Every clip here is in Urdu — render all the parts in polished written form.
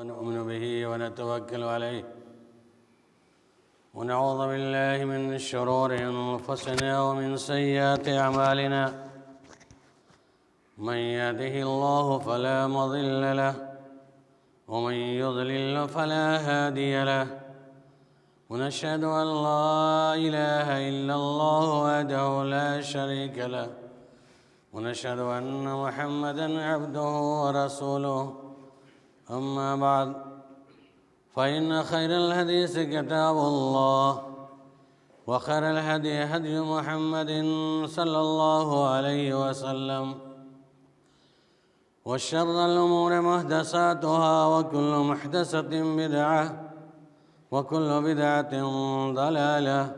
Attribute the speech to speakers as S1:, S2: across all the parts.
S1: ونؤمن به ونتوكل عليه ونعوذ بالله من شرور أنفسنا ومن سيئات أعمالنا من يهده الله فلا مضل له ومن يضلل فلا هادي له ونشهد أن لا إله إلا الله وحده لا شريك له ونشهد أن محمدًا عبده ورسوله أما بعد فإن خير الحديث كتاب الله وخير الهدي هدي محمد صلى الله عليه وسلم وشر الأمور محدثاتها وكل محدثة بدعة وكل بدعة ضلالة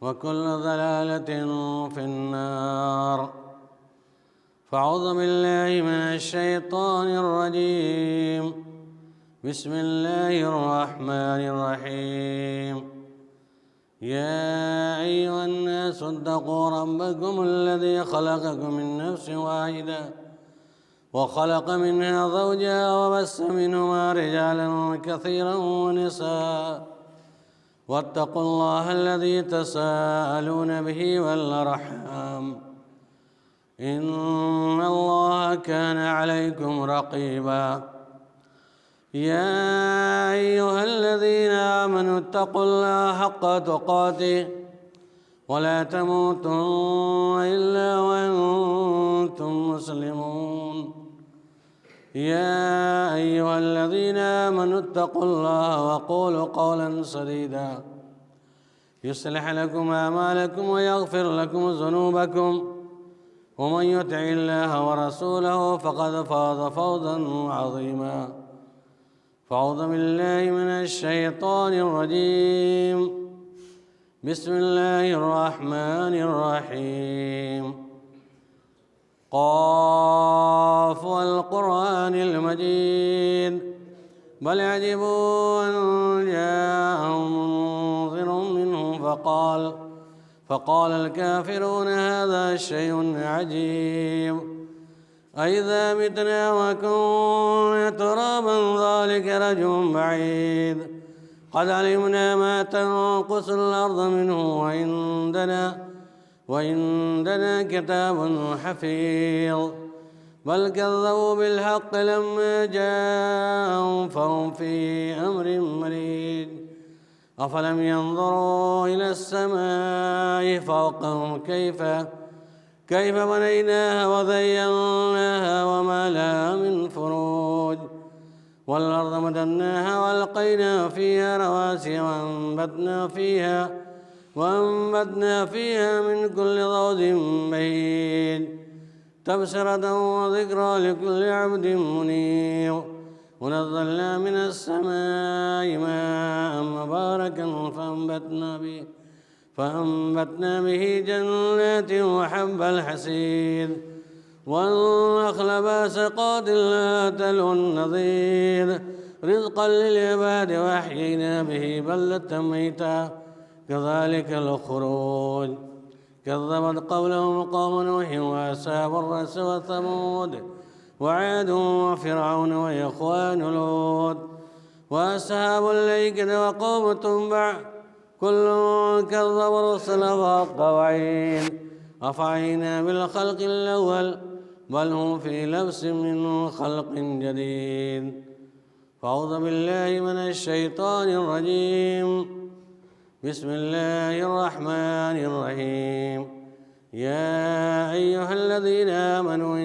S1: وكل ضلالة في النار فأعوذ بالله من الشيطان الرجيم بسم الله الرحمن الرحيم يا أيها الناس اتقوا ربكم الذي خلقكم من نفس واحدة وخلق منها زوجها وبث منهما رجالا كثيرا ونساء واتقوا الله الذي تساءلون به والأرحام إن الله كان عليكم رقيبا يا أيها الذين آمنوا اتقوا الله حق تقاته ولا تموتن إلا وأنتم مسلمون يا أيها الذين آمنوا اتقوا الله وقولوا قولا سديدا يصلح لكم أعمالكم ويغفر لكم ذنوبكم ومن يطع الله ورسوله فقد فاز فوزا عظيما فأعوذ بالله من الشيطان الرجيم بسم الله الرحمن الرحيم قاف والقرآن المجيد بل عجبوا أن جاءهم منذر منهم فقال الكافرون هذا شيء عجيب أئذا متنا وكنا ترابا ذلك رجع بعيد قد علمنا ما تنقص الأرض منه وعندنا كتاب حفيظ بل كذبوا بالحق لما جاءهم فهم في أمر مريج أفلم ينظروا إلى السماء فوقهم كيف بنيناها وزيناها وما لها من فروج والأرض مددناها وألقينا فيها رواسي وأنبتنا فيها من كل زوج بهيج تبصرة وذكرى لكل عبد منيب ونزلنا من السماء ماء مباركا فأنبتنا به جنات وحب الحسيد والنخل باسقات لا تلو النضيد رزقا للعباد وأحيينا به بلدة ميتا كذلك الخروج كذبت قولهم قوم نوح وأصحاب الرس وثمود وعاد وفرعون وإخوان لوط وأصحاب الأيكة وقوم تبع كل كذب الرسل فحق وعيد أفعينا بالخلق الأول بل هم في لبس من خلق جديد فأعوذ بالله من الشيطان الرجيم بسم الله الرحمن الرحيم يا أيها الذين آمنوا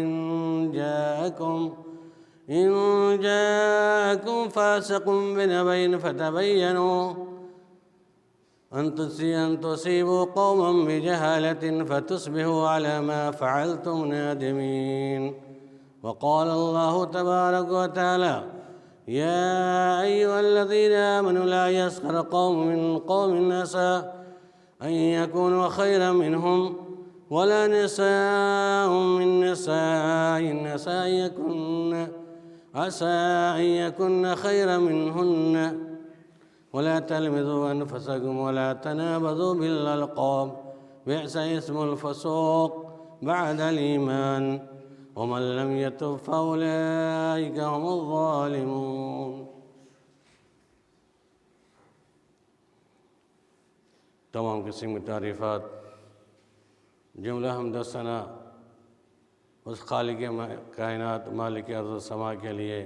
S1: إن جاءكم فاسق بنبأ فتبينوا أن تصيبوا قوما بجهالة فتصبحوا على ما فعلتم نادمين وقال الله تبارك وتعالى يا أيها الذين آمنوا لا يسخر قوم من قوم عسى أن يكونوا خيرا منهم ولا نساء من نساء عسى أن يكن خيرا منهن ولا تلمزوا أنفسكم ولا تنابذوا بالألقاب بئس اسم الفسوق بعد الإيمان ومن لم يتب فأولئك هم الظالمون. تمام قسم کی تعریفات، جملہ حمد و ثنا اس خالق کائنات مالک ارض و سما کے لیے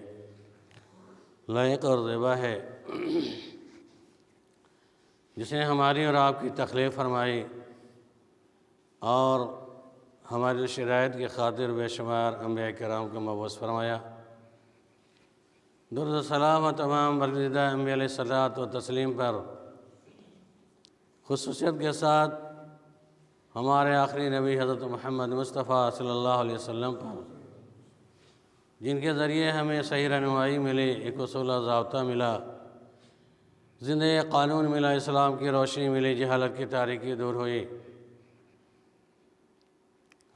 S1: لائق اور زیبا ہے، جس نے ہماری اور آپ کی تخلیق فرمائی اور ہماری شرائط کی خاطر بے شمار انبیاء کرام کو مبعوث فرمایا۔ درود و سلام و تمام برگزیدہ انبیاء علیہ الصلوۃ و تسلیم پر، خصوصیت کے ساتھ ہمارے آخری نبی حضرت محمد مصطفیٰ صلی اللہ علیہ وسلم پر، جن کے ذریعے ہمیں صحیح رہنمائی ملی، ایک اصول و ضابطہ ملا، زندگی قانون ملا، اسلام کی روشنی ملی، جہالت کی تاریکی دور ہوئی۔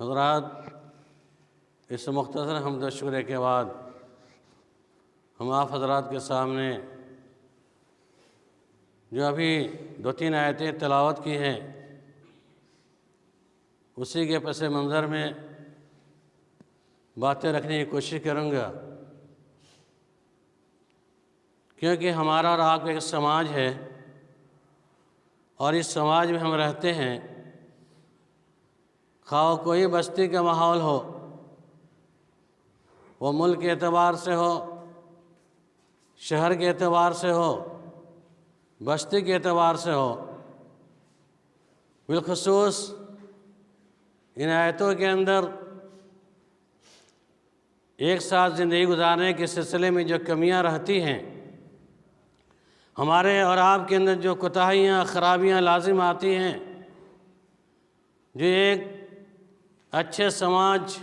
S1: حضرات، اس مختصر حمد و شکر کے بعد ہم آپ حضرات کے سامنے جو ابھی 2-3 آیتیں تلاوت کی ہیں، اسی کے پس منظر میں باتیں رکھنے کی کوشش کروں گا، کیونکہ ہمارا اور آپ کا ایک سماج ہے، اور اس سماج میں ہم رہتے ہیں، خواہ کوئی بستی کا ماحول ہو، وہ ملک کے اعتبار سے ہو، شہر کے اعتبار سے ہو، بستی کے اعتبار سے ہو، بالخصوص ان آیتوں کے اندر ایک ساتھ زندگی گزارنے کے سلسلے میں جو کمیاں رہتی ہیں، ہمارے اور آپ کے اندر جو کوتاہیاں خرابیاں لازم آتی ہیں، جو ایک اچھے سماج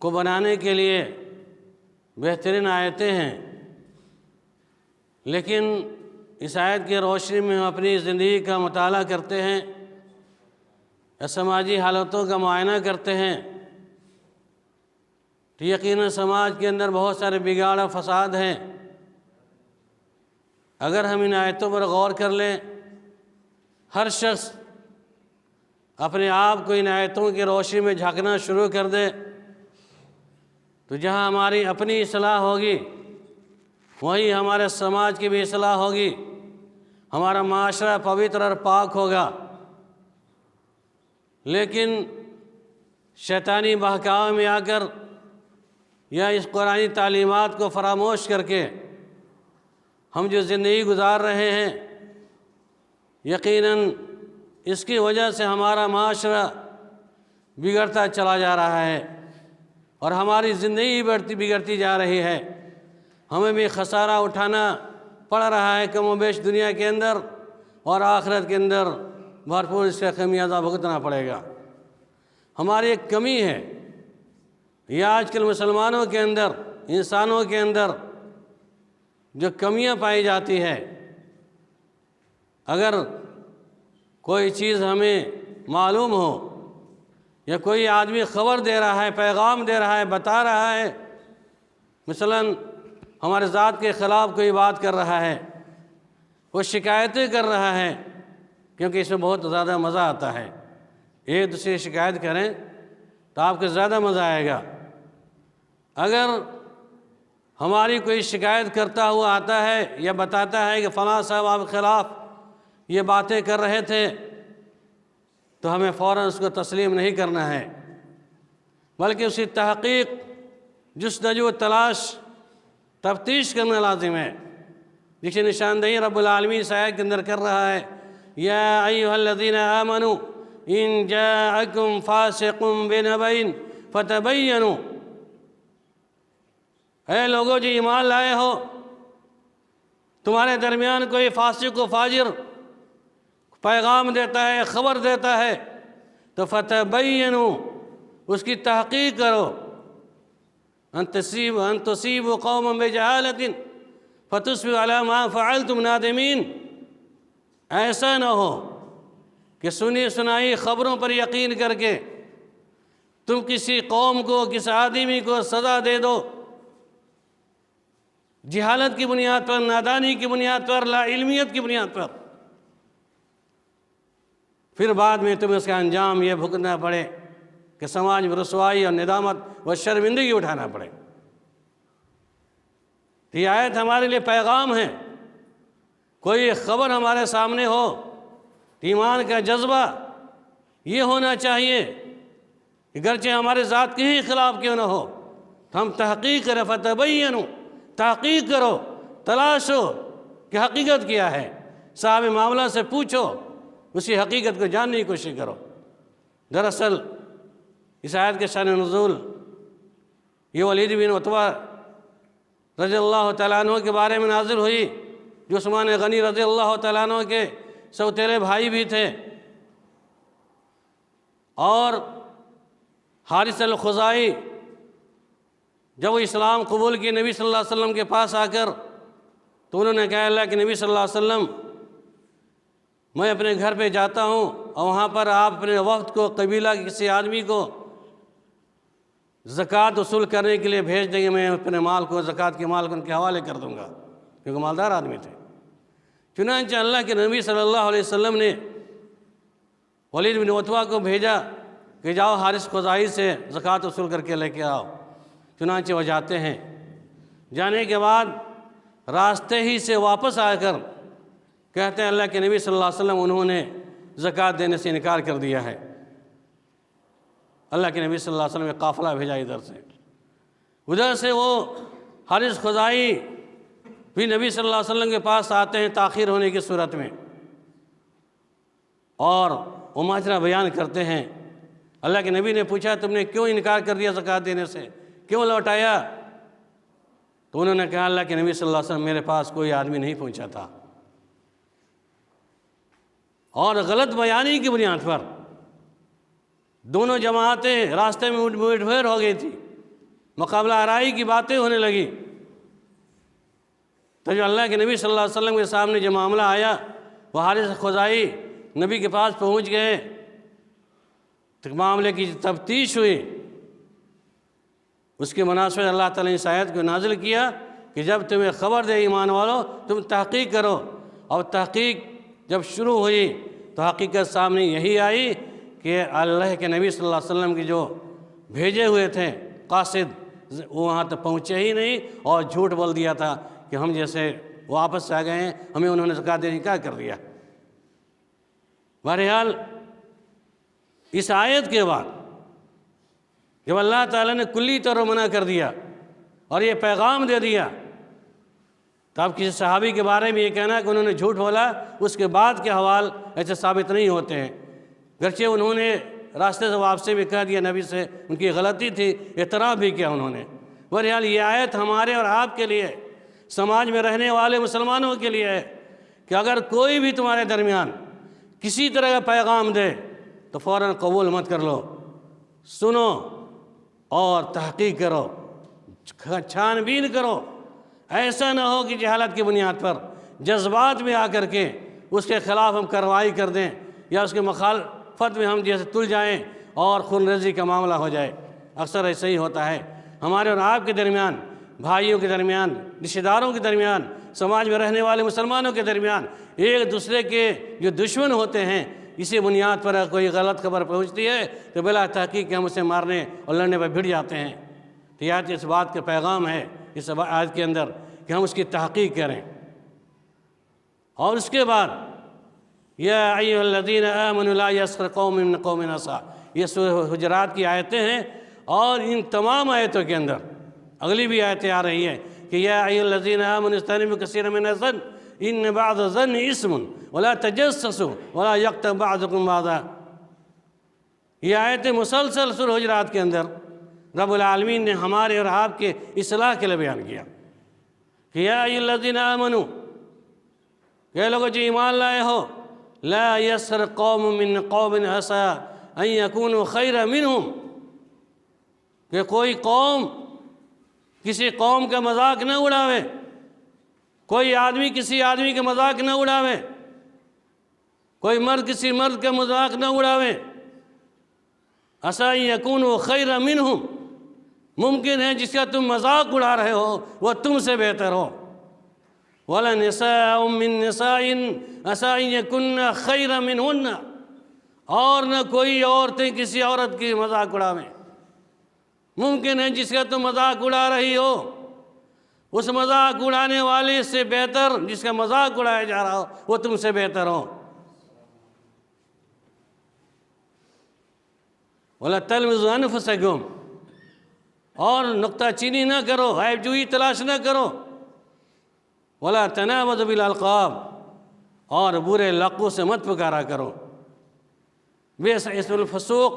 S1: کو بنانے کے لیے بہترین آیتیں ہیں، لیکن اس آیت کی روشنی میں ہم اپنی زندگی کا مطالعہ کرتے ہیں، سماجی حالتوں کا معائنہ کرتے ہیں، تو یقیناً سماج کے اندر بہت سارے بگاڑ و فساد ہیں۔ اگر ہم ان آیتوں پر غور کر لیں، ہر شخص اپنے آپ کو ان آیتوں کی روشنی میں جھانکنا شروع کر دے، تو جہاں ہماری اپنی اصلاح ہوگی، وہیں ہمارے سماج کی بھی اصلاح ہوگی، ہمارا معاشرہ پوتر اور پاک ہوگا۔ لیکن شیطانی بہکاوے میں آ کر یا اس قرآنی تعلیمات کو فراموش کر کے ہم جو زندگی گزار رہے ہیں، یقیناً اس کی وجہ سے ہمارا معاشرہ بگڑتا چلا جا رہا ہے، اور ہماری زندگی بگڑتی جا رہی ہے۔ ہمیں بھی خسارہ اٹھانا پڑ رہا ہے کم و بیش دنیا کے اندر، اور آخرت کے اندر بھرپور اس کا خمیازہ بھگتنا پڑے گا۔ ہماری ایک کمی ہے، یہ آج کل مسلمانوں کے اندر، انسانوں کے اندر جو کمیاں پائی جاتی ہے، اگر کوئی چیز ہمیں معلوم ہو، یا کوئی آدمی خبر دے رہا ہے، پیغام دے رہا ہے، بتا رہا ہے، مثلاً ہمارے ذات کے خلاف کوئی بات کر رہا ہے، وہ شکایتیں کر رہا ہے، کیونکہ اس میں بہت زیادہ مزہ آتا ہے۔ ایک دوسرے کی شکایت کریں تو آپ کو زیادہ مزہ آئے گا۔ اگر ہماری کوئی شکایت کرتا ہوا آتا ہے یا بتاتا ہے کہ فلاں صاحب آپ کے خلاف یہ باتیں کر رہے تھے، تو ہمیں فوراً اس کو تسلیم نہیں کرنا ہے، بلکہ اسی تحقیق، جستجو، تلاش، تفتیش کرنا لازم ہے، جس کی نشاندہی رب العالمین اس آیت کے اندر کر رہا ہے۔ یا ایھا الذین آمنوا ان جاءکم فاسق بنبأ فتبینوا، اے لوگو جو ایمان لائے ہو، تمہارے درمیان کوئی فاسق و فاجر پیغام دیتا ہے، خبر دیتا ہے، تو فتبینوا، اس کی تحقیق کرو، ان تصیبوا قوما بجہالۃ فتصبحوا علی ما فعلتم نادمین۔ ایسا نہ ہو کہ سنی سنائی خبروں پر یقین کر کے تم کسی قوم کو، کسی آدمی کو سزا دے دو، جہالت کی بنیاد پر، نادانی کی بنیاد پر، لا علمیت کی بنیاد پر، پھر بعد میں تمہیں اس کا انجام یہ بھگتنا پڑے کہ سماج میں رسوائی اور ندامت و شرمندگی اٹھانا پڑے۔ یہ آیت ہمارے لیے پیغام ہے کوئی خبر ہمارے سامنے ہو، ایمان کا جذبہ یہ ہونا چاہیے کہ گرچہ ہمارے ذات کے ہی خلاف کیوں نہ ہو، ہم تحقیق کریں، فتبینوا، تحقیق کرو، تلاشو کہ حقیقت کیا ہے، صاحب معاملہ سے پوچھو، اسی حقیقت کو جاننے کی کوشش کرو۔ دراصل اس آیت کے شان نزول یہ ولید بن عتبہ رضی اللہ تعالیٰ عنہ کے بارے میں نازل ہوئی، جو عثمان غنی رضی اللہ تعالیٰ عنہ کے سوتیلے بھائی بھی تھے، اور حارث الخزاعی جب وہ اسلام قبول کی نبی صلی اللہ علیہ وسلم کے پاس آ کر، تو انہوں نے کہا اللہ کہ نبی صلی اللہ علیہ وسلم میں اپنے گھر پہ جاتا ہوں اور وہاں پر آپ اپنے وفد کو، قبیلہ کے کسی آدمی کو زکوٰۃ وصول کرنے کے لیے بھیج دیں گے، میں اپنے مال کو، زکوٰۃ کے مال کو ان کے حوالے کر دوں گا، کیونکہ مالدار آدمی تھے۔ چنانچہ اللہ کے نبی صلی اللہ علیہ وسلم نے ولید بن عتبہ کو بھیجا کہ جاؤ حارث خزاعی سے زکوٰۃ وصول کر کے لے کے آؤ۔ چنانچہ وہ جاتے ہیں، جانے کے بعد راستے ہی سے واپس آ کر کہتے ہیں اللہ کے نبی صلی اللہ علیہ وسلم انہوں نے زکوٰۃ دینے سے انکار کر دیا ہے۔ اللہ کے نبی صلی اللہ علیہ وسلم نے قافلہ بھیجا ادھر سے وہ حارث خزاعی بھی نبی صلی اللہ علیہ وسلم کے پاس آتے ہیں تاخیر ہونے کی صورت میں، اور وہ ماجرا بیان کرتے ہیں۔ اللہ کے نبی نے پوچھا تم نے کیوں انکار کر دیا زکوٰۃ دینے سے، کیوں لوٹایا؟ تو انہوں نے کہا اللہ کے نبی صلی اللہ علیہ وسلم میرے پاس کوئی آدمی نہیں پہنچا تھا، اور غلط بیانی کی بنیاد پر دونوں جماعتیں راستے میں مٹ بھیڑ ہو گئی تھی، مقابلہ آرائی کی باتیں ہونے لگی۔ تو جو اللہ کے نبی صلی اللہ علیہ وسلم کے سامنے جو معاملہ آیا، وہ حارث خزاعی نبی کے پاس پہنچ گئے، تو معاملے کی تفتیش ہوئی۔ اس کے مناسبت اللہ تعالیٰ نے اس آیت کو نازل کیا کہ جب تمہیں خبر دے ایمان والو تم تحقیق کرو، اور تحقیق جب شروع ہوئی تو حقیقت سامنے یہی آئی کہ اللہ کے نبی صلی اللہ علیہ وسلم کی جو بھیجے ہوئے تھے قاصد، وہ وہاں تک پہنچے ہی نہیں، اور جھوٹ بول دیا تھا کہ ہم جیسے واپس سے آ گئے ہیں، ہمیں انہوں نے زکوٰۃ دینے کا کر دیا۔ بہرحال اس آیت کے بعد جب اللہ تعالیٰ نے کلی طور منع کر دیا اور یہ پیغام دے دیا، تو اب کسی صحابی کے بارے میں یہ کہنا کہ انہوں نے جھوٹ بولا، اس کے بعد کے حوال ایسے ثابت نہیں ہوتے ہیں۔ گرچہ انہوں نے راستے سے واپسی بھی کہہ دیا نبی سے، ان کی غلطی تھی، اعتراف بھی کیا انہوں نے۔ بہرحال یہ آیت ہمارے اور آپ کے لیے، سماج میں رہنے والے مسلمانوں کے لیے ہے کہ اگر کوئی بھی تمہارے درمیان کسی طرح کا پیغام دے تو فوراً قبول مت کر لو، سنو اور تحقیق کرو، چھان بین کرو۔ ایسا نہ ہو کہ جہالت کی بنیاد پر جذبات میں آ کر کے اس کے خلاف ہم کارروائی کر دیں، یا اس کے مخالفت میں ہم جیسے تل جائیں اور خون ریزی کا معاملہ ہو جائے۔ اکثر ایسا ہی ہوتا ہے ہمارے اور آپ کے درمیان، بھائیوں کے درمیان، رشتہ داروں کے درمیان، سماج میں رہنے والے مسلمانوں کے درمیان، ایک دوسرے کے جو دشمن ہوتے ہیں، اسی بنیاد پر کوئی غلط خبر پہنچتی ہے تو بلا تحقیق ہم اسے مارنے اور لڑنے پر بھڑ جاتے ہیں۔ تو یہ آیت اس بات کا پیغام ہے اس آیت کے اندر کہ ہم اس کی تحقیق کریں۔ اور اس کے بعد یا ایھا الذین آمنوا لا یسخر قوم من قوم عسیٰ، یہ سورہ حجرات کی آیتیں ہیں، اور ان تمام آیتوں کے اندر اگلی بھی آیتیں آ رہی ہیں کہ یا ایھا الذین آمنوا اجتنبوا کثیرا من الظن ان بعض الظن اسم ولا تجسسوا ولا یغتب بعضکم بعضا۔ یہ آیتیں مسلسل سورہ حجرات کے اندر رب العالمین نے ہمارے اور آپ کے اصلاح کے لیے بیان کیا کہ یا ایھا الذین آمنوا، کہ لوگوں جو ایمان لائے ہو، لا یسخر قوم من قوم عسیٰ ان یکونوا خیرا منہم، کہ کوئی قوم کسی قوم کا مذاق نہ اڑاوے، کوئی آدمی کسی آدمی کا مذاق نہ اڑاوے، کوئی مرد کسی مرد کا مذاق نہ اڑاوے۔ عسیٰ ان یکونوا خیرا منہم، ممکن ہے جس کا تم مذاق اڑا رہے ہو وہ تم سے بہتر ہو۔ وَلَا نِسَاءٌ مِّن نِّسَاءٍ عَسَىٰ أَن يَكُنَّ خَيْرًا مِّنْهُنَّ، اور نہ کوئی عورتیں کسی عورت کی مذاق اڑاویں۔ ممکن ہے جس کا تم مذاق اڑا رہی ہو اس مذاق اڑانے والے سے بہتر جس کا مذاق اڑایا جا رہا ہو وہ تم سے بہتر ہو۔ وَلَا تَلْمِزُوا أَنفُسَكُمْ، اور نکتہ چینی نہ کرو، عیب جوئی تلاش نہ کرو۔ وَلَا تَنَابَزُوا بِالْأَلْقَابِ، اور برے لقبوں سے مت پکارا کرو۔ بئس اسم الفسوق،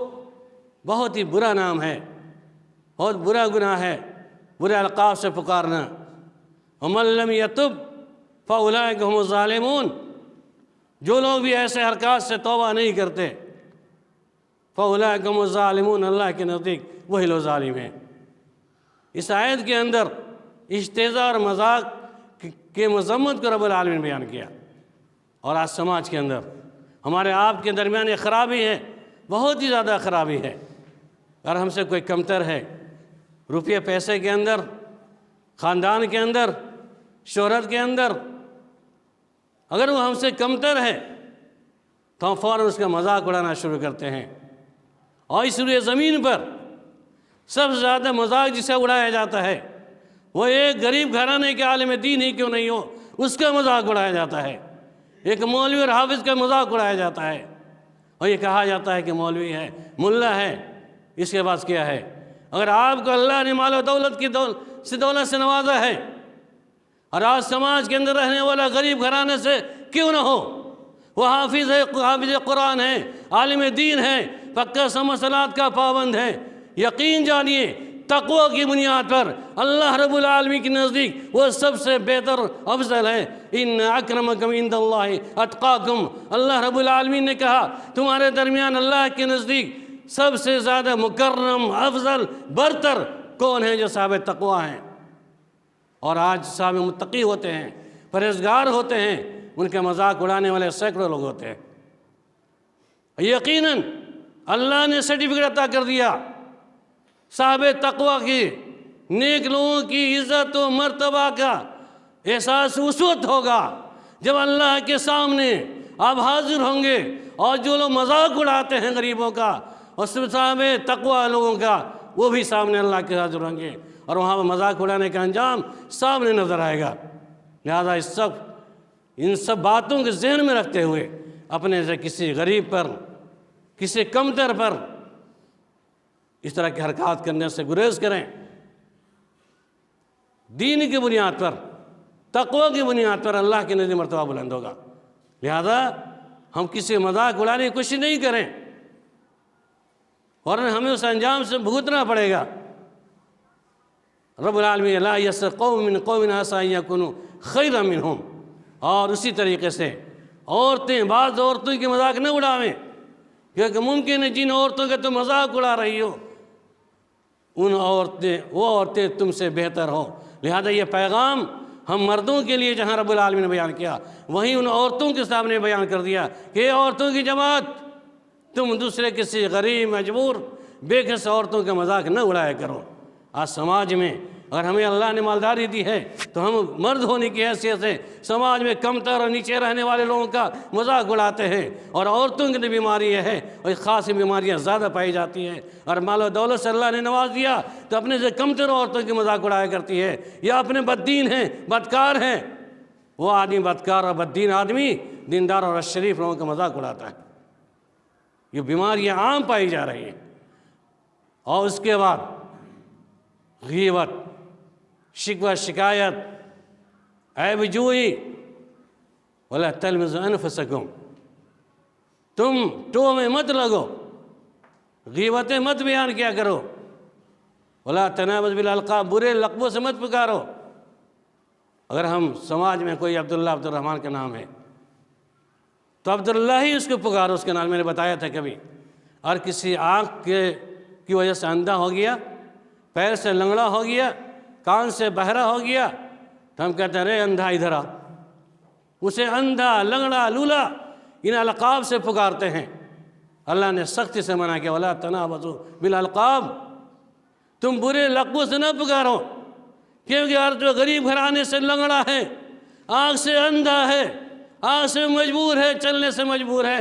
S1: بہت ہی برا نام ہے، بہت برا گناہ ہے برے القاب سے پکارنا۔ وَمَن لَّمْ يَتُبْ فَأُولَٰئِكَ هُمُ الظَّالِمُونَ، جو لوگ بھی ایسے حرکات سے توبہ نہیں کرتے، فَأُولَٰئِكَ هُمُ الظَّالِمُونَ، اللہ کے نزدیک وہی لوگ ظالم ہیں۔ اس آیت کے اندر استہزاء اور مذاق کے مذمت کو رب العالمین نے بیان کیا۔ اور آج سماج کے اندر ہمارے آپ کے درمیان یہ خرابی ہے، بہت ہی زیادہ خرابی ہے۔ اگر ہم سے کوئی کمتر ہے، روپیے پیسے کے اندر، خاندان کے اندر، شہرت کے اندر، اگر وہ ہم سے کمتر ہے تو ہم فوراً اس کا مذاق اڑانا شروع کرتے ہیں۔ اور اس روئے زمین پر سب سے زیادہ مذاق جسے اڑایا جاتا ہے وہ ایک غریب گھرانے کے عالم دین ہی کیوں نہیں ہو، اس کا مذاق اڑایا جاتا ہے۔ ایک مولوی اور حافظ کا مذاق اڑایا جاتا ہے، اور یہ کہا جاتا ہے کہ مولوی ہے، ملا ہے، اس کے پاس کیا ہے؟ اگر آپ کو اللہ نے مال و دولت کی دولت سے نوازا ہے، اور آج سماج کے اندر رہنے والا غریب گھرانے سے کیوں نہ ہو، وہ حافظ ہے، حافظ قرآن ہے، عالم دین ہے، پکا صلاۃ کا پابند ہے، یقین جانیے تقوی کی بنیاد پر اللہ رب العالمین کے نزدیک وہ سب سے بہتر افضل ہے۔ ان اکرمکم عند اللہ اتقاکم، اللہ رب العالمین نے کہا تمہارے درمیان اللہ کے نزدیک سب سے زیادہ مکرم، افضل، برتر کون ہیں؟ جو صاحب تقوی ہیں۔ اور آج صاحب متقی ہوتے ہیں، پرہیزگار ہوتے ہیں، ان کے مذاق اڑانے والے سینکڑوں لوگ ہوتے ہیں۔ یقیناً اللہ نے سرٹیفکیٹ عطا کر دیا صاحب تقوی کی، نیک لوگوں کی عزت و مرتبہ کا احساس اس وقت ہوگا جب اللہ کے سامنے آپ حاضر ہوں گے، اور جو لوگ مذاق اڑاتے ہیں غریبوں کا اور صاحب تقوی لوگوں کا، وہ بھی سامنے اللہ کے حاضر ہوں گے، اور وہاں پر مذاق اڑانے کا انجام سامنے نظر آئے گا۔ لہذا ان سب باتوں کے ذہن میں رکھتے ہوئے اپنے سے کسی غریب پر، کسی کمتر پر اس طرح کی حرکات کرنے سے گریز کریں۔ دین کی بنیاد پر، تقوی کی بنیاد پر اللہ کے نزدیک مرتبہ بلند ہوگا۔ لہذا ہم کسی مذاق اڑانے کی کوشش نہیں کریں، اور ہمیں اس انجام سے بھگتنا پڑے گا۔ رب العالمین لا یسخر قوم من قوم عسیٰ ان یکونوا خیرا منہم، اور اسی طریقے سے عورتیں بعض عورتوں کی مذاق نہ اڑاویں، کیونکہ ممکن ہے جن عورتوں کا تم مذاق اڑا رہی ہو وہ عورتیں تم سے بہتر ہو۔ لہذا یہ پیغام ہم مردوں کے لیے جہاں رب العالمین نے بیان کیا، وہیں ان عورتوں کے سامنے بیان کر دیا کہ عورتوں کی جماعت، تم دوسرے کسی غریب، مجبور، بے کس عورتوں کا مذاق نہ اڑایا کرو۔ آج سماج میں اگر ہمیں اللہ نے مالداری دی ہے تو ہم مرد ہونے کی حیثیت سے سماج میں کمتر اور نیچے رہنے والے لوگوں کا مذاق اڑاتے ہیں، اور عورتوں کی بیماری یہ ہے، اور خاص بیماریاں زیادہ پائی جاتی ہیں، اور مال و دولت سے اللہ نے نواز دیا تو اپنے سے کمتر عورتوں کی مذاق اڑایا کرتی ہے، یا اپنے بددین ہیں، بدکار ہیں، وہ آدمی بدکار اور بددین آدمی دیندار اور شریف لوگوں کا مذاق اڑاتا ہے۔ یہ بیماریاں عام پائی جا رہی ہیں۔ اور اس کے بعد غیبت، شکوہ، شکایت، عیب جوئی، ولا تلمزوا انفسکم، تم ٹو میں مت لگو، غیبتیں مت بیان کیا کرو، ولا تنابزوا بالالقاب، برے لقبوں سے مت پکارو۔ اگر ہم سماج میں کوئی عبداللہ، عبد الرحمن کا نام ہے تو عبداللہ ہی اس کو پکارو، اس کا نام میں نے بتایا تھا کبھی۔ اور کسی آنکھ کی وجہ سے اندھا ہو گیا، پیر سے لنگڑا ہو گیا، کان سے بہرا ہو گیا، تو ہم کہتے ہیں رے اندھا ادھر آ۔ اسے اندھا، لنگڑا، لولا ان القاب سے پکارتے ہیں۔ اللہ نے سختی سے منع کیا، ولا تنابزوا بالالقاب، تم برے لقبوں سے نہ پکارو، کیونکہ ہر جو غریب گھرانے سے لنگڑا ہے، آنکھ سے اندھا ہے، آنکھ سے مجبور ہے، چلنے سے مجبور ہے،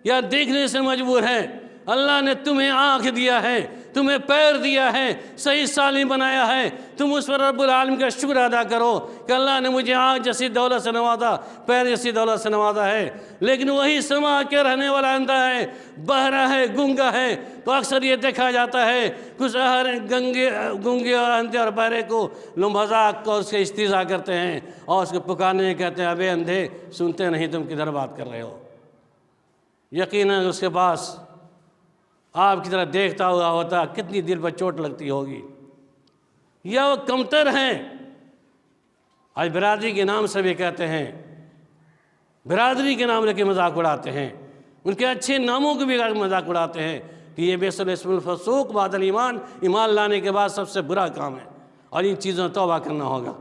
S1: یا دیکھنے سے مجبور ہے، اللہ نے تمہیں آنکھ دیا ہے، تمہیں پیر دیا ہے، صحیح سالم بنایا ہے، تم اس پر رب العالمین کا شکر ادا کرو کہ اللہ نے مجھے آنکھ جیسی دولت سے نوازا، پیر جیسی دولت سے نوازا ہے۔ لیکن وہی سما کے رہنے والا اندھا ہے، بہرا ہے، گنگا ہے، تو اکثر یہ دیکھا جاتا ہے کچھ گنگے اور اندھے اور بہرے کو مذاق کو اس کے استہزاء کرتے ہیں اور اس کو پکارنے کہتے ہیں ابے اندھے سنتے نہیں تم کدھر بات کر رہے ہو۔ یقیناً اس کے پاس آپ کی طرح دیکھتا ہوا ہوتا کتنی دل پر چوٹ لگتی ہوگی۔ یا وہ کمتر ہیں، آج برادری کے نام سے بھی کہتے ہیں، برادری کے نام لے کے مذاق اڑاتے ہیں، ان کے اچھے ناموں کو بھی مذاق اڑاتے ہیں کہ یہ بئس الاسم الفسوق بعد الایمان، ایمان لانے کے بعد سب سے برا کام ہے اور ان چیزوں توبہ کرنا ہوگا۔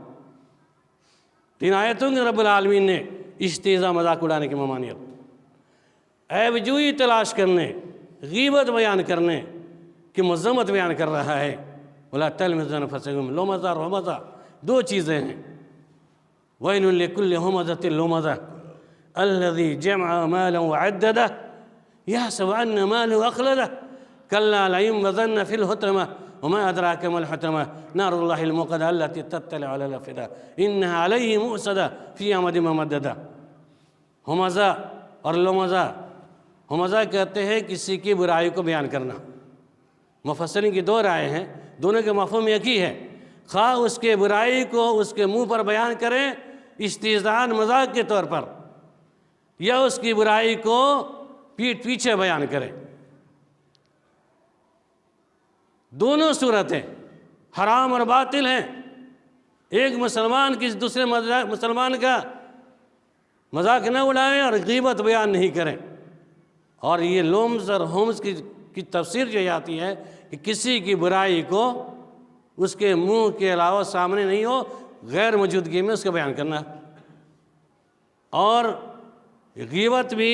S1: 3 آیتوں میں رب العالمین نے استہزاء مذاق اڑانے کی ممانعت، عیب جوئی تلاش کرنے، غیبت بیان کرنے کی مذمت بیان کر رہا ہے۔ وَلَا تَلْمِزُوا أَنفُسَكُمْ، لومزہ اور رمزہ 2 چیزیں ہیں۔ وَيْلٌ لِكُلِّ هُمَزَةٍ لُمَزَةٍ الَّذِي جَمَعَ مَالًا وَعَدَّدَهُ يَحْسَبُ أَنَّ مَالَهُ أَخْلَدَهُ كَلَّا لَيُنبَذَنَّ فِي الْحُطَمَةِ وَمَا أَدْرَاكَ مَا الْحُطَمَةُ نَارُ اللَّهِ الْمُوقَدَةُ الَّتِي تَطَّلِعُ عَلَى الْأَفْئِدَةِ إِنَّهَا عَلَيْهِم مُؤْصَدَةٌ فِي أَمَدٍ مُمَدَّدَةٍ۔ ہمزہ اور لومزہ، ہمزہ کہتے ہیں کسی کی برائی کو بیان کرنا۔ مفسرین کی 2 رائے ہیں، دونوں کے مفہوم ایک ہی ہے، خواہ اس کے برائی کو اس کے منہ پر بیان کریں استہزاء مذاق کے طور پر، یا اس کی برائی کو پیٹھ پیچھے بیان کریں۔ دونوں صورتیں حرام اور باطل ہیں۔ ایک مسلمان کسی دوسرے مسلمان کا مذاق نہ اڑائیں اور غیبت بیان نہیں کریں۔ اور یہ لومز اور ہومز کی تفسیر جو آتی ہے کہ کسی کی برائی کو اس کے منہ کے علاوہ سامنے نہیں ہو، غیر موجودگی میں اس کا بیان کرنا۔ اور غیبت بھی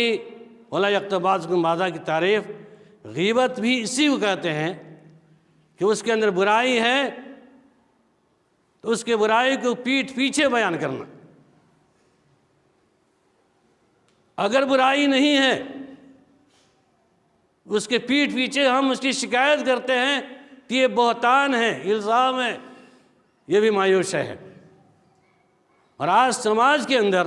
S1: وَلَا يَغْتَبْ بَعْضُكُمْ بَعْضًا کی تعریف، غیبت بھی اسی کو کہتے ہیں کہ اس کے اندر برائی ہے تو اس کے برائی کو پیٹھ پیچھے بیان کرنا۔ اگر برائی نہیں ہے اس کے پیٹھ پیچھے ہم اس کی شکایت کرتے ہیں کہ یہ بہتان ہے، الزام ہے، یہ بھی مایوس ہے۔ اور آج سماج کے اندر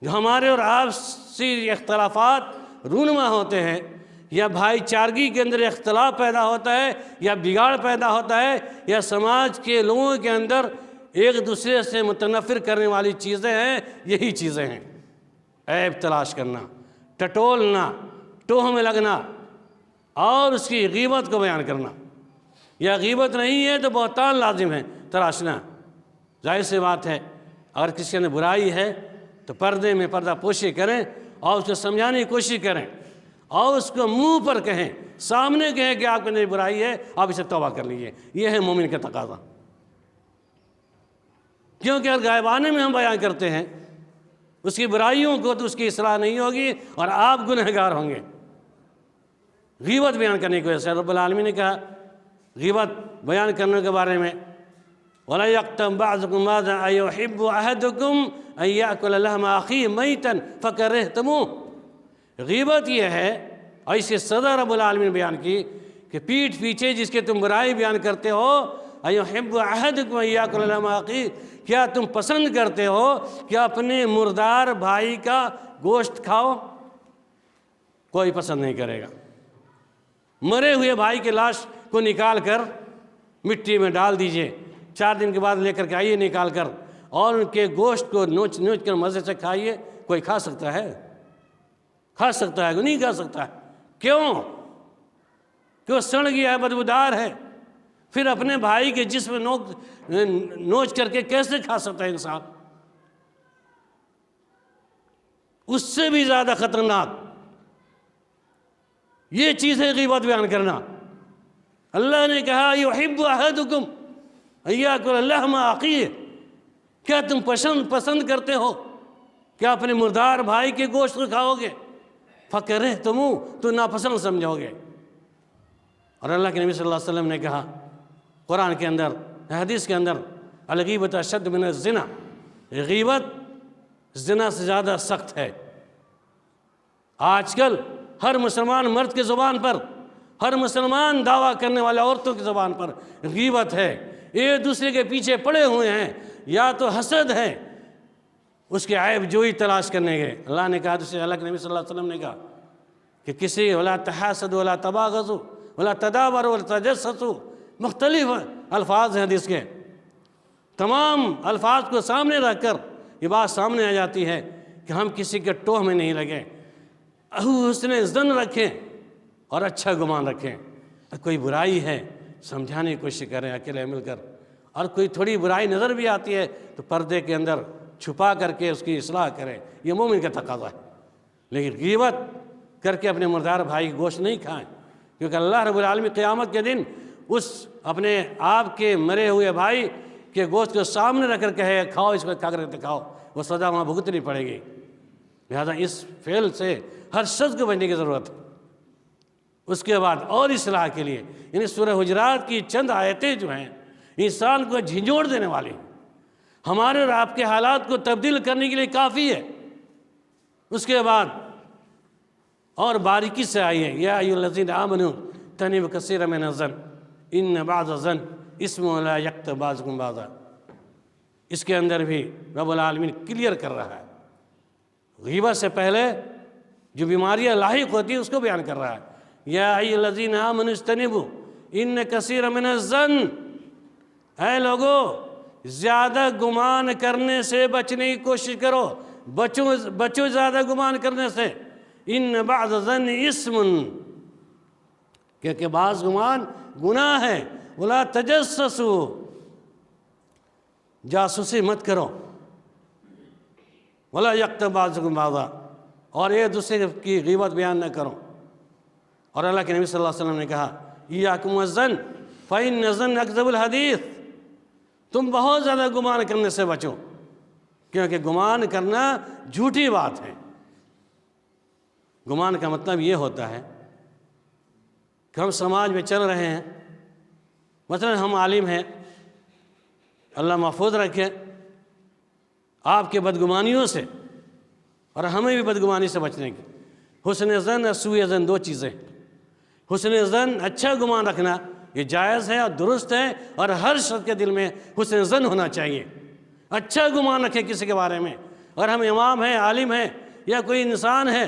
S1: جو ہمارے اور آپسی اختلافات رونما ہوتے ہیں، یا بھائی چارگی کے اندر اختلاف پیدا ہوتا ہے، یا بگاڑ پیدا ہوتا ہے، یا سماج کے لوگوں کے اندر ایک دوسرے سے متنفر کرنے والی چیزیں ہیں، یہی چیزیں ہیں: عیب تلاش کرنا، ٹٹولنا، ٹوہ میں لگنا اور اس کی غیبت کو بیان کرنا۔ یا غیبت نہیں ہے تو بہتان لازم ہے تراشنا۔ ظاہر سی بات ہے اگر کسی کے اندر برائی ہے تو پردے میں پردہ پوشی کریں اور اس کو سمجھانے کی کوشش کریں اور اس کو منہ پر کہیں، سامنے کہیں کہ آپ کے اندر برائی ہے، آپ اسے توبہ کر لیجئے۔ یہ ہے مومن کا تقاضا۔ کیونکہ اگر غائبانے میں ہم بیان کرتے ہیں اس کی برائیوں کو تو اس کی اصلاح نہیں ہوگی اور آپ گنہگار ہوں گے۔ غیبت بیان کرنے کی وجہ سے رب العالمین نے کہا غیبت بیان کرنے کے بارے میں وَلَا يَغْتَبْ بَعْضُكُمْ بَعْضًا أَيُحِبُّ أَحَدُكُمْ أَن يَأْكُلَ لَحْمَ أَخِيهِ مَيْتًا فَكَرِهْتُمُوهُ۔ غیبت یہ ہے، اور اسے سزا رب العالمین نے بیان کی کہ پیٹھ پیچھے جس کے تم برائی بیان کرتے ہو، أَيُحِبُّ أَحَدُكُمْ أَن يَأْكُلَ لَحْمَ أَخِيهِ، کیا تم پسند کرتے ہو کہ اپنے مردار بھائی کا گوشت کھاؤ؟ کوئی پسند نہیں کرے گا۔ مرے ہوئے بھائی کے لاش کو نکال کر مٹی میں ڈال دیجئے، 4 دن کے بعد لے کر کے آئیے نکال کر، اور ان کے گوشت کو نوچ کر مزے سے کھائیے۔ کوئی کھا سکتا ہے؟ کھا سکتا ہے؟ نہیں کھا سکتا ہے۔ کیوں؟ کہ سڑ گیا ہے، بدبودار ہے۔ پھر اپنے بھائی کے جسم نوچ کر کے کیسے کھا سکتا ہے انسان؟ اس سے بھی زیادہ خطرناک یہ چیز ہے غیبت بیان کرنا۔ اللہ نے کہا یحب احدکم ان یاکل لحم اخیہ، کیا تم پسند کرتے ہو کہ اپنے مردار بھائی کے گوشت کو کھاؤ گے؟ فکرہتموہ، تو ناپسند سمجھو گے۔ اور اللہ کے نبی صلی اللہ علیہ وسلم نے کہا قرآن کے اندر، حدیث کے اندر، الغیبۃ اشد من الزنا، غیبت زنا سے زیادہ سخت ہے۔ آج کل ہر مسلمان مرد کے زبان پر ہر مسلمان دعویٰ کرنے والے عورتوں کی زبان پر غیبت ہے، ایک دوسرے کے پیچھے پڑے ہوئے ہیں، یا تو حسد ہے، اس کے عیب جوئی تلاش کرنے گئے۔ اللہ نے کہا، دوسرے اللہ کے نبی صلی اللہ علیہ وسلم نے کہا کہ کسی ولا تحاسدوا ولا تباغضوا ولا تدابروا ولا تجسسوا، مختلف الفاظ ہیں حدیث کے، تمام الفاظ کو سامنے رکھ کر یہ بات سامنے آ جاتی ہے کہ ہم کسی کے ٹوہ میں نہیں لگیں، حسن ظن رکھیں اور اچھا گمان رکھیں۔ کوئی برائی ہے سمجھانے کی کوشش کریں اکیلے مل کر، اور کوئی تھوڑی برائی نظر بھی آتی ہے تو پردے کے اندر چھپا کر کے اس کی اصلاح کریں، یہ مومن کا تقاضا ہے۔ لیکن غیبت کر کے اپنے مردار بھائی کی گوشت نہیں کھائیں، کیونکہ اللہ رب العالمین قیامت کے دن اس اپنے آپ کے مرے ہوئے بھائی کے گوشت کو سامنے رکھ کر کہے کھاؤ، اس کو کھا کر دکھاؤ، وہ سزا وہاں بھگتنی پڑے گی۔ لہذا اس فعل سے ہر شخص کو بچنے کی ضرورت ہے۔ اس کے بعد اور اصلاح کے لیے یعنی سورہ حجرات کی چند آیتیں جو ہیں انسان کو جھنجھوڑ دینے والی ہیں، ہمارے اور آپ کے حالات کو تبدیل کرنے کے لیے کافی ہے۔ اس کے بعد اور باریکی سے آئیے، یا ایھا الذین آمنوا اجتنبوا کثیرا من الظن ان بعض الظن اسم لا یغتب بعضکم بعضا۔ اس کے اندر بھی رب العالمین کلیئر کر رہا ہے، غیبت سے پہلے جو بیماریاں لاحق ہوتی ہیں اس کو بیان کر رہا ہے۔ یا ایھا الذین آمنوا اجتنبوا ان کثیرا من الظن، اے لوگو زیادہ گمان کرنے سے بچنے کی کوشش کرو، بچو زیادہ گمان کرنے سے۔ ان بعض الظن اسم، کیونکہ بعض گمان گناہ ہے۔ ولا تجسسوا، جاسوسی مت کرو۔ ولا یغتب بعضکم بعضا، اور ایک دوسرے کی غیبت بیان نہ کرو۔ اور اللہ کے نبی صلی اللہ علیہ وسلم نے کہا ایاکم والظن فإن الظن اکذب الحدیث، تم بہت زیادہ گمان کرنے سے بچو، کیونکہ گمان کرنا جھوٹی بات ہے۔ گمان کا مطلب یہ ہوتا ہے کہ ہم سماج میں چل رہے ہیں، مثلا ہم عالم ہیں، اللہ محفوظ رکھے آپ کے بدگمانیوں سے، اور ہمیں بھی بدگمانی سے بچنے کی۔ حسن ظن اور سوء ظن دو چیزیں۔ حسن ظن اچھا گمان رکھنا یہ جائز ہے اور درست ہے، اور ہر شخص کے دل میں حسن ظن ہونا چاہیے، اچھا گمان رکھے کسی کے بارے میں۔ اور ہم امام ہیں، عالم ہیں، یا کوئی انسان ہے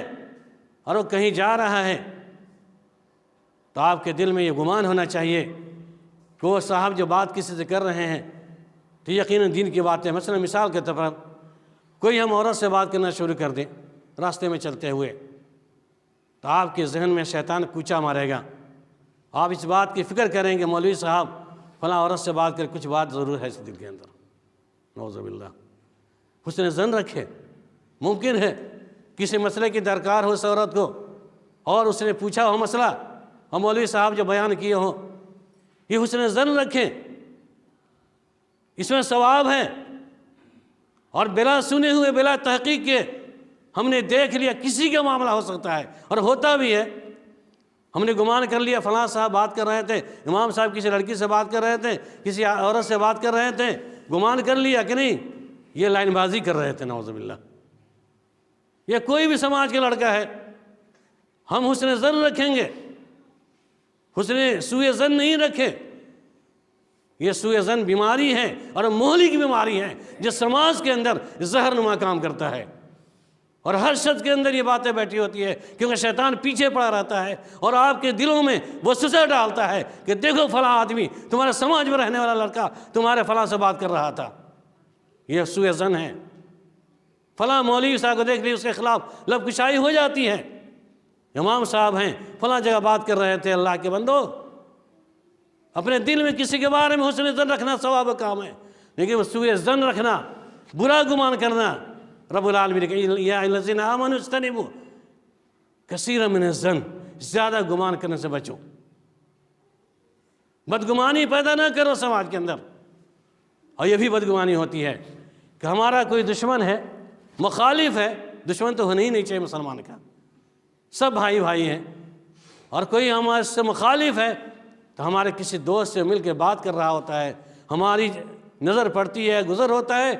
S1: اور وہ کہیں جا رہا ہے تو آپ کے دل میں یہ گمان ہونا چاہیے کہ وہ صاحب جو بات کسی سے کر رہے ہیں تو یقیناً دین کی بات ہے۔ مثلا مثال کے طور پر کوئی ہم عورت سے بات کرنا شروع کر دیں راستے میں چلتے ہوئے، تو آپ کے ذہن میں شیطان کوچا مارے گا، آپ اس بات کی فکر کریں گے مولوی صاحب فلاں عورت سے بات کر کچھ بات ضرور ہے اس دل کے اندر، نعوذ باللہ۔ حسن ظن رکھے، ممکن ہے کسی مسئلے کی درکار ہو اس عورت کو اور اس نے پوچھا ہو مسئلہ اور مولوی صاحب جو بیان کیے ہوں، یہ حسن ظن رکھیں، اس میں ثواب ہے۔ اور بلا سنے ہوئے بلا تحقیق کے ہم نے دیکھ لیا کسی کا معاملہ ہو سکتا ہے اور ہوتا بھی ہے، ہم نے گمان کر لیا فلاں صاحب بات کر رہے تھے، امام صاحب کسی لڑکی سے بات کر رہے تھے، کسی عورت سے بات کر رہے تھے، گمان کر لیا کہ نہیں یہ لائن بازی کر رہے تھے، نعوذ باللہ۔ یہ کوئی بھی سماج کا لڑکا ہے، ہم حسن ظن رکھیں گے، حسن سوء ظن نہیں رکھے۔ یہ سوء ظن بیماری ہے اور مہلک بیماری ہے جو سماج کے اندر زہر نما کام کرتا ہے، اور ہر شخص کے اندر یہ باتیں بیٹھی ہوتی ہے کیونکہ شیطان پیچھے پڑا رہتا ہے اور آپ کے دلوں میں وسوسہ ڈالتا ہے کہ دیکھو فلاں آدمی تمہارے سماج میں رہنے والا لڑکا تمہارے فلاں سے بات کر رہا تھا، یہ سوء ظن ہے۔ فلاں مولوی صاحب کو دیکھ لی اس کے خلاف لب کشائی ہو جاتی ہے، امام صاحب ہیں فلاں جگہ بات کر رہے تھے، اللہ کے بندو اپنے دل میں کسی کے بارے میں حسن ظن رکھنا ثواب کام ہے، لیکن سوء ظن رکھنا، برا گمان کرنا، رب العالمین نے کہا یا الذین آمنوا اجتنبوا کثیرا من الظن، زیادہ گمان کرنے سے بچو، بدگمانی پیدا نہ کرو سماج کے اندر۔ اور یہ بھی بدگمانی ہوتی ہے کہ ہمارا کوئی دشمن ہے، مخالف ہے، دشمن تو ہونا ہی نہیں چاہیے مسلمان کا، سب بھائی بھائی ہیں، اور کوئی ہمارے سے مخالف ہے تو ہمارے کسی دوست سے مل کے بات کر رہا ہوتا ہے، ہماری نظر پڑتی ہے، گزر ہوتا ہے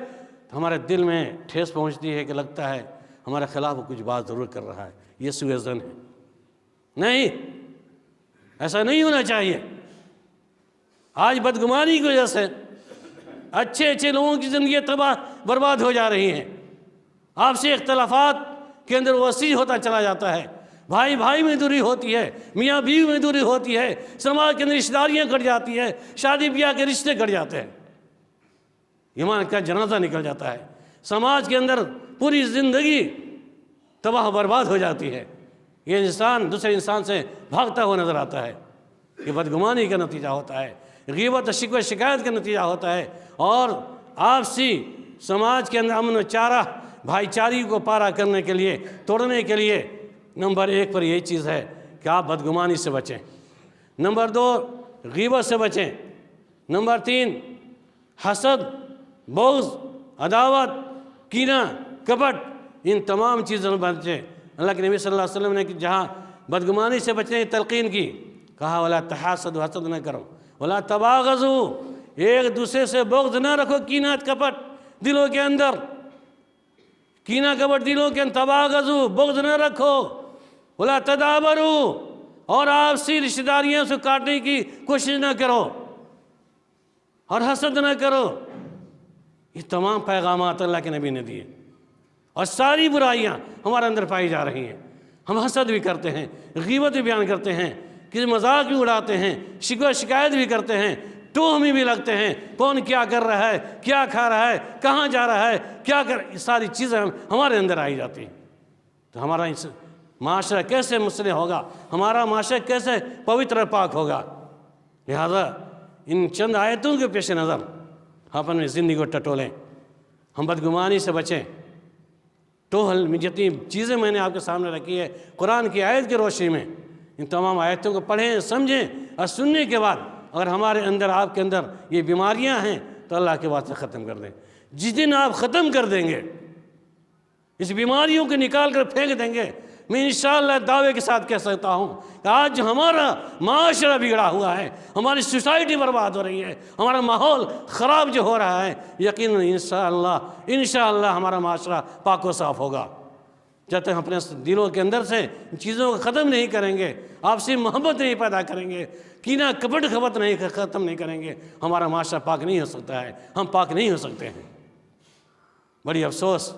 S1: تو ہمارے دل میں ٹھیس پہنچتی ہے کہ لگتا ہے ہمارے خلاف وہ کچھ بات ضرور کر رہا ہے، یہ سوء ظن ہے۔ نہیں، ایسا نہیں ہونا چاہیے۔ آج بدگمانی کی وجہ سے اچھے اچھے لوگوں کی زندگی تباہ برباد ہو جا رہی ہیں، آپسی اختلافات کے اندر وسیع ہوتا چلا جاتا ہے، بھائی بھائی میں دوری ہوتی ہے، میاں بیوی میں دوری ہوتی ہے، سماج کے اندر رشتہ داریاں کٹ جاتی ہیں، شادی بیاہ کے رشتے کٹ جاتے ہیں، ایمان کا جنازہ نکل جاتا ہے، سماج کے اندر پوری زندگی تباہ برباد ہو جاتی ہے۔ یہ انسان دوسرے انسان سے بھاگتا ہوا نظر آتا ہے، یہ بدگمانی کا نتیجہ ہوتا ہے، غیبت و شکوہ شکایت کا نتیجہ ہوتا ہے، اور آپسی سماج کے اندر امن و چارہ بھائی چارگی کو پارا کرنے کے لیے، توڑنے کے لیے نمبر 1 پر یہی چیز ہے کہ آپ بدگمانی سے بچیں، نمبر 2 غیبت سے بچیں، نمبر 3 حسد، بغض، عداوت، کینہ، کپٹ، ان تمام چیزوں سے بچیں۔ اللہ کے نبی صلی اللہ علیہ وسلم نے جہاں بدگمانی سے بچنے کی تلقین کی، کہا وَلَا تَحَاسَدُوا، حسد نہ کرو، وَلَا تَبَاغَضُوا، ایک دوسرے سے بغض نہ رکھو، کینہ کپٹ دلوں کے اندر، کینہ کپٹ دلوں کے اندر، تباغضوا، بغض نہ رکھو، وَلَا تَدَابَرُوا، اور آپسی رشتہ داریوں سے کاٹنے کی کوشش نہ کرو اور حسد نہ کرو۔ یہ تمام پیغامات اللہ کے نبی نے دیے، اور ساری برائیاں ہمارے اندر پائی جا رہی ہیں، ہم حسد بھی کرتے ہیں، غیبت بھی بیان کرتے ہیں، کسی مذاق بھی اڑاتے ہیں، شکوہ شکایت بھی کرتے ہیں، ٹوہمی بھی لگتے ہیں، کون کیا کر رہا ہے، کیا کھا رہا ہے، کہاں جا رہا ہے، کیا یہ ساری چیزیں ہمارے اندر آئی جاتی ہیں۔ تو ہمارا معاشرہ کیسے مسلح ہوگا، ہمارا معاشرہ کیسے پوتر پاک ہوگا؟ لہذا ان چند آیتوں کے پیش نظر ہم اپنی زندگی کو ٹٹولیں، ہم بدگمانی سے بچیں۔ ٹوہل میں جتنی چیزیں میں نے آپ کے سامنے رکھی ہے قرآن کی آیت کی روشنی میں، ان تمام آیتوں کو پڑھیں، سمجھیں، اور سننے کے بعد اگر ہمارے اندر آپ کے اندر یہ بیماریاں ہیں تو اللہ کے واسطے ختم کر دیں۔ جس دن آپ ختم کر دیں گے، اس بیماریوں کو نکال کر پھینک دیں گے، میں انشاءاللہ دعوے کے ساتھ کہہ سکتا ہوں کہ آج جو ہمارا معاشرہ بگڑا ہوا ہے، ہماری سوسائٹی برباد ہو رہی ہے، ہمارا ماحول خراب جو ہو رہا ہے، یقیناً انشاءاللہ ہمارا معاشرہ پاک و صاف ہوگا۔ جب تک ہم اپنے دلوں کے اندر سے ان چیزوں کو ختم نہیں کریں گے، آپسی محبت نہیں پیدا کریں گے، کینہ کپٹ ختم نہیں کریں گے، ہمارا معاشرہ پاک نہیں ہو سکتا ہے، ہم پاک نہیں ہو سکتے ہیں۔ بڑی افسوس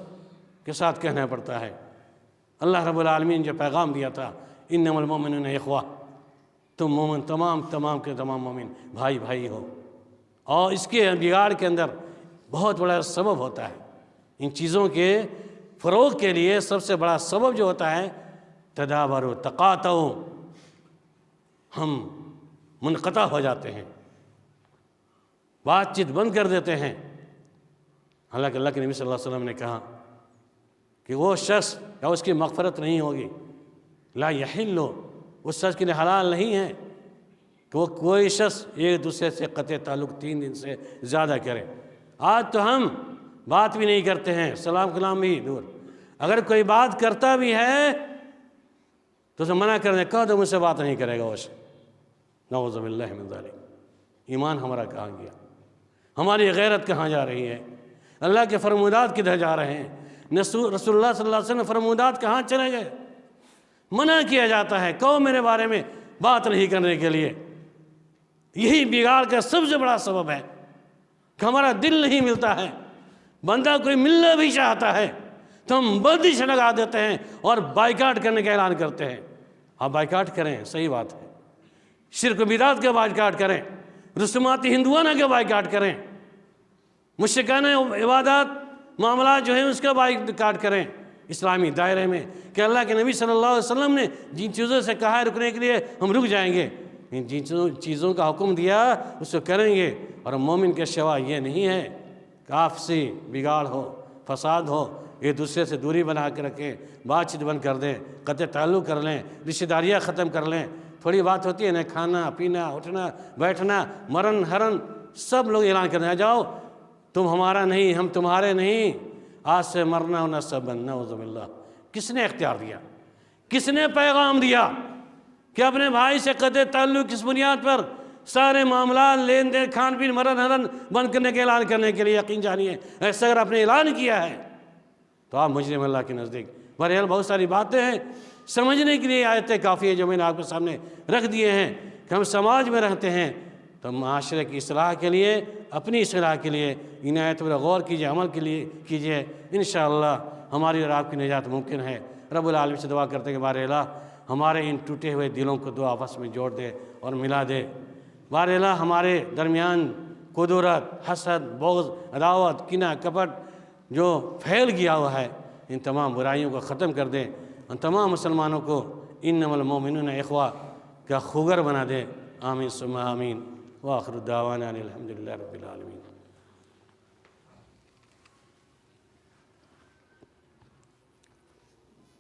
S1: کے ساتھ کہنا پڑتا ہے، اللہ رب العالمین جو پیغام دیا تھا، انما المؤمنون اخوہ، تم مومن تمام کے تمام مومن بھائی بھائی ہو، اور اس کے بگاڑ کے اندر بہت بڑا سبب ہوتا ہے، ان چیزوں کے فروغ کے لیے سب سے بڑا سبب جو ہوتا ہے تدابر تقاطع، ہم منقطع ہو جاتے ہیں، بات چیت بند کر دیتے ہیں۔ حالانکہ اللہ کے نبی صلی اللہ علیہ وسلم نے کہا کہ وہ شخص یا اس کی مغفرت نہیں ہوگی، لا یحل، اس شخص کے لیے حلال نہیں ہے کہ وہ کوئی شخص ایک دوسرے سے قطع تعلق 3 دن سے زیادہ کرے۔ آج تو ہم بات بھی نہیں کرتے ہیں، سلام کلام بھی دور، اگر کوئی بات کرتا بھی ہے تو اسے منع کر دیں، کہو تو مجھ سے بات نہیں کرے گا وہ شخص، نعوذ باللہ من ذالک۔ ایمان ہمارا کہاں گیا، ہماری غیرت کہاں جا رہی ہے، اللہ کے فرمودات کدھر جا رہے ہیں، رسول اللہ صلی اللہ علیہ وسلم فرمودات کہاں چلے گئے؟ منع کیا جاتا ہے، کہو میرے بارے میں بات نہیں کرنے کے لیے۔ یہی بگاڑ کا سب سے بڑا سبب ہے کہ ہمارا دل نہیں ملتا ہے، بندہ کوئی ملنا بھی چاہتا ہے تو ہم بندش لگا دیتے ہیں اور بائیکاٹ کرنے کا اعلان کرتے ہیں۔ آپ بائیکاٹ کریں، صحیح بات ہے، شرک و بدعت کا بائیکاٹ کریں، رسوماتی ہندوانہ کا بائیکاٹ کریں، مشرکانہ عبادات معاملات جو ہیں اس کا بائیکاٹ کریں اسلامی دائرے میں، کہ اللہ کے نبی صلی اللہ علیہ وسلم نے جن چیزوں سے کہا ہے رکنے کے لیے ہم رک جائیں گے، جن چیزوں کا حکم دیا اس کو کریں گے۔ اور مومن کے شوا یہ نہیں ہے کہ آپسی بگاڑ ہو، فساد ہو، ایک دوسرے سے دوری بنا کے رکھیں، بات چیت بند کر دیں، قطع تعلق کر لیں، رشتہ داریاں ختم کر لیں۔ تھوڑی بات ہوتی ہے نا، کھانا پینا اٹھنا بیٹھنا مرن ہرن سب لوگ اعلان کرنے، جاؤ تم ہمارا نہیں ہم تمہارے نہیں، آج سے مرنا ہونا سب بند، نعوذ باللہ۔ کس نے اختیار دیا، کس نے پیغام دیا کہ اپنے بھائی سے قطع تعلق کس بنیاد پر سارے معاملات لین دین کھان پین مرن ہرن بند کرنے کے اعلان کرنے کے لیے؟ یقین جانیے ایسا اگر آپ نے اعلان کیا ہے تو آپ مجرم اللہ کے نزدیک۔ بہرحال بہت ساری باتیں ہیں، سمجھنے کے لیے آیتیں کافی ہیں جو میں نے آپ کے سامنے رکھ دیے ہیں۔ کہ ہم سماج میں رہتے ہیں تو معاشرے کی اصلاح کے لیے، اپنی اصلاح کے لیے ان آیتوں پر غور کیجیے، عمل کے لیے کیجیے، انشاءاللہ ہماری اور آپ کی نجات ممکن ہے۔ رب العالمین سے دعا کرتے ہیں کہ بار الہ ہمارے ان ٹوٹے ہوئے دلوں کو دو آپس میں جوڑ دے اور ملا دے۔ بار الہ ہمارے درمیان قدرت، حسد، بغض، عداوت، کینہ، کپٹ جو پھیل گیا ہوا ہے، ان تمام برائیوں کو ختم کر دے، ان تمام مسلمانوں کو انما المؤمنون اخوہ کا خوگر بنا دے۔ آمین ثم آمین، وآخر دعوانا الحمدللہ رب العالمین۔